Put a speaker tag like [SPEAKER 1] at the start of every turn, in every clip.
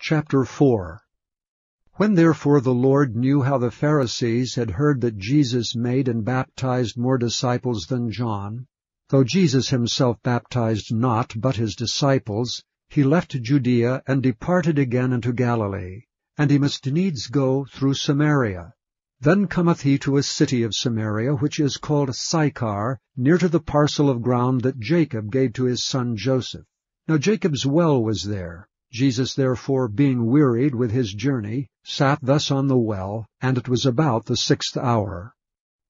[SPEAKER 1] Chapter 4. When therefore the Lord knew how the Pharisees had heard that Jesus made and baptized more disciples than John, though Jesus himself baptized not but his disciples, he left Judea and departed again into Galilee, and he must needs go through Samaria. Then cometh he to a city of Samaria, which is called Sychar, near to the parcel of ground that Jacob gave to his son Joseph. Now Jacob's well was there. Jesus therefore, being wearied with his journey, sat thus on the well, and it was about the 6th hour.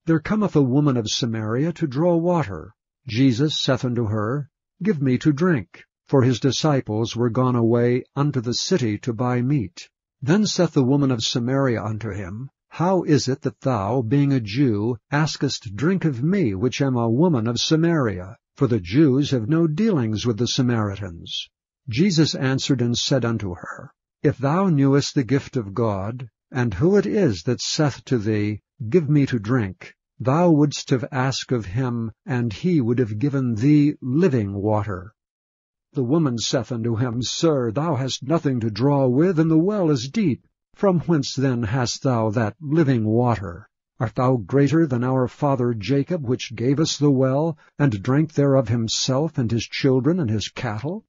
[SPEAKER 1] There cometh a woman of Samaria to draw water. Jesus saith unto her, Give me to drink. For his disciples were gone away unto the city to buy meat. Then saith the woman of Samaria unto him, How is it that thou, being a Jew, askest drink of me, which am a woman of Samaria? For the Jews have no dealings with the Samaritans. Jesus answered and said unto her, If thou knewest the gift of God, and who it is that saith to thee, Give me to drink, thou wouldst have asked of him, and he would have given thee living water. The woman saith unto him, Sir, thou hast nothing to draw with, and the well is deep. From whence then hast thou that living water? Art thou greater than our father Jacob, which gave us the well, and drank thereof himself, and his children, and his cattle?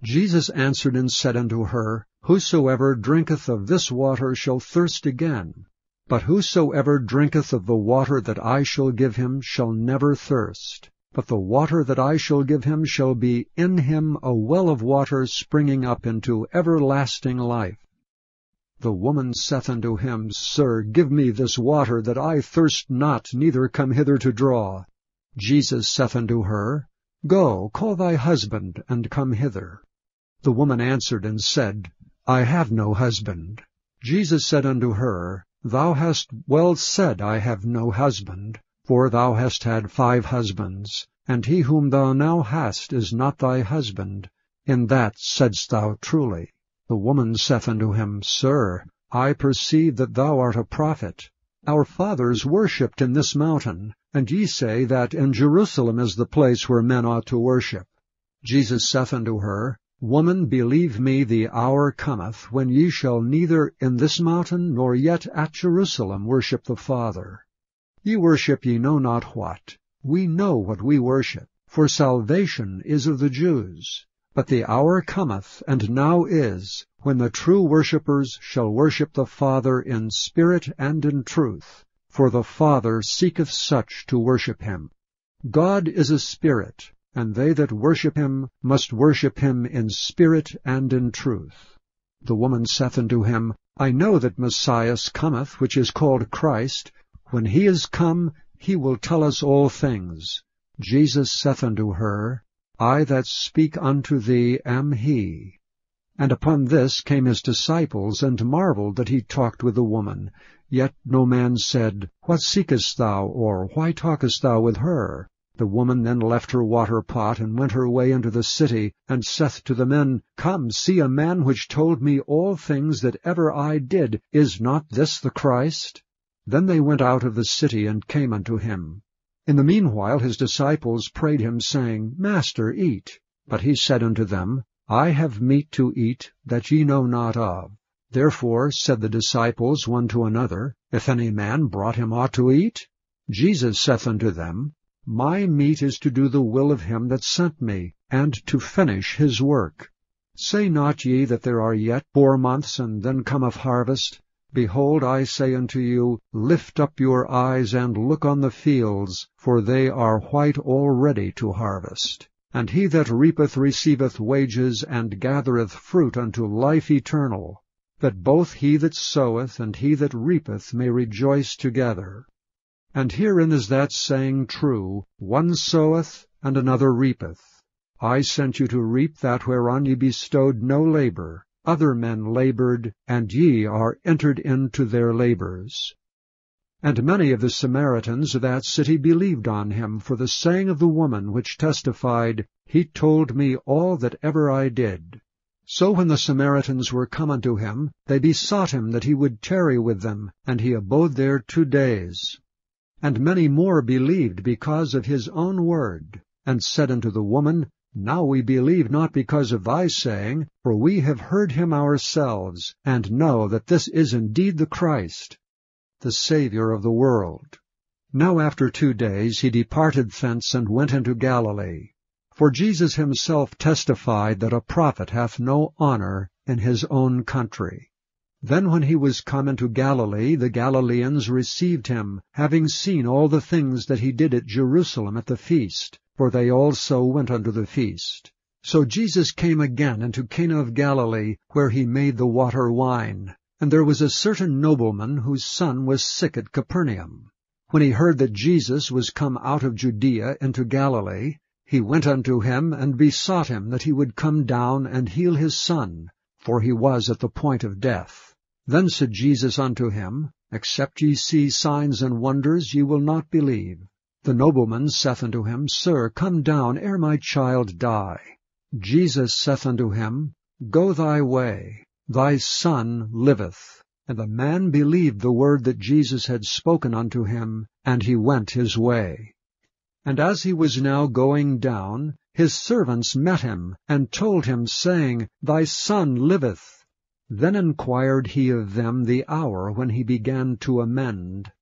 [SPEAKER 1] Jesus answered and said unto her, Whosoever drinketh of this water shall thirst again. But whosoever drinketh of the water that I shall give him shall never thirst. But the water that I shall give him shall be in him a well of water springing up into everlasting life. The woman saith unto him, Sir, give me this water, that I thirst not, neither come hither to draw. Jesus saith unto her, Go, call thy husband, and come hither. The woman answered and said, I have no husband. Jesus said unto her, Thou hast well said, I have no husband, for thou hast had 5 husbands, and he whom thou now hast is not thy husband. In that saidst thou truly. The woman saith unto him, Sir, I perceive that thou art a prophet. Our fathers worshipped in this mountain, and ye say that in Jerusalem is the place where men ought to worship. Jesus saith unto her, Woman, believe me, the hour cometh, when ye shall neither in this mountain nor yet at Jerusalem worship the Father. Ye worship ye know not what. We know what we worship, for salvation is of the Jews. But the hour cometh, and now is, when the true worshippers shall worship the Father in spirit and in truth, for the Father seeketh such to worship him. God is a spirit, and they that worship him must worship him in spirit and in truth. The woman saith unto him, I know that Messiah cometh, which is called Christ. When he is come, he will tell us all things. Jesus saith unto her, I that speak unto thee am he. And upon this came his disciples, and marveled that he talked with the woman. Yet no man said, What seekest thou? Or why talkest thou with her? The woman then left her water pot, and went her way into the city, and saith to the men, Come, see a man which told me all things that ever I did. Is not this the Christ? Then they went out of the city, and came unto him. In the meanwhile his disciples prayed him, saying, Master, eat. But he said unto them, I have meat to eat that ye know not of. Therefore said the disciples one to another, If any man brought him aught to eat? Jesus saith unto them, My meat is to do the will of him that sent me, and to finish his work. Say not ye that there are yet 4 months, and then cometh harvest? Behold, I say unto you, Lift up your eyes, and look on the fields, for they are white already to harvest. And he that reapeth receiveth wages, and gathereth fruit unto life eternal, that both he that soweth and he that reapeth may rejoice together. And herein is that saying true, One soweth, and another reapeth. I sent you to reap that whereon ye bestowed no labor. Other men labored, and ye are entered into their labors. And many of the Samaritans of that city believed on him for the saying of the woman, which testified, He told me all that ever I did. So when the Samaritans were come unto him, they besought him that he would tarry with them, and he abode there 2 days. And many more believed because of his own word, and said unto the woman, Now we believe not because of thy saying, for we have heard him ourselves, and know that this is indeed the Christ, the Saviour of the world. Now after 2 days he departed thence and went into Galilee. For Jesus himself testified that a prophet hath no honor in his own country. Then when he was come into Galilee, the Galileans received him, having seen all the things that he did at Jerusalem at the feast, for they also went unto the feast. So Jesus came again into Cana of Galilee, where he made the water wine. And there was a certain nobleman whose son was sick at Capernaum. When he heard that Jesus was come out of Judea into Galilee, he went unto him, and besought him that he would come down and heal his son, for he was at the point of death. Then said Jesus unto him, Except ye see signs and wonders, ye will not believe. The nobleman saith unto him, Sir, come down ere my child die. Jesus saith unto him, Go thy way, thy son liveth. And the man believed the word that Jesus had spoken unto him, and he went his way. And as he was now going down, his servants met him, and told him, saying, Thy son liveth. Then inquired he of them the hour when he began to amend.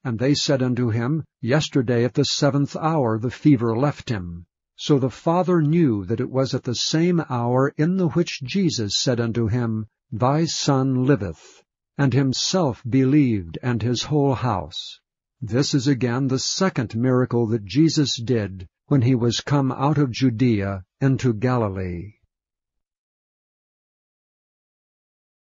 [SPEAKER 1] And they said unto him, Yesterday at the 7th hour the fever left him. So the father knew that it was at the same hour in the which Jesus said unto him, Thy son liveth. And himself believed, and his whole house. This is again the second miracle that Jesus did, when he was come out of Judea into Galilee.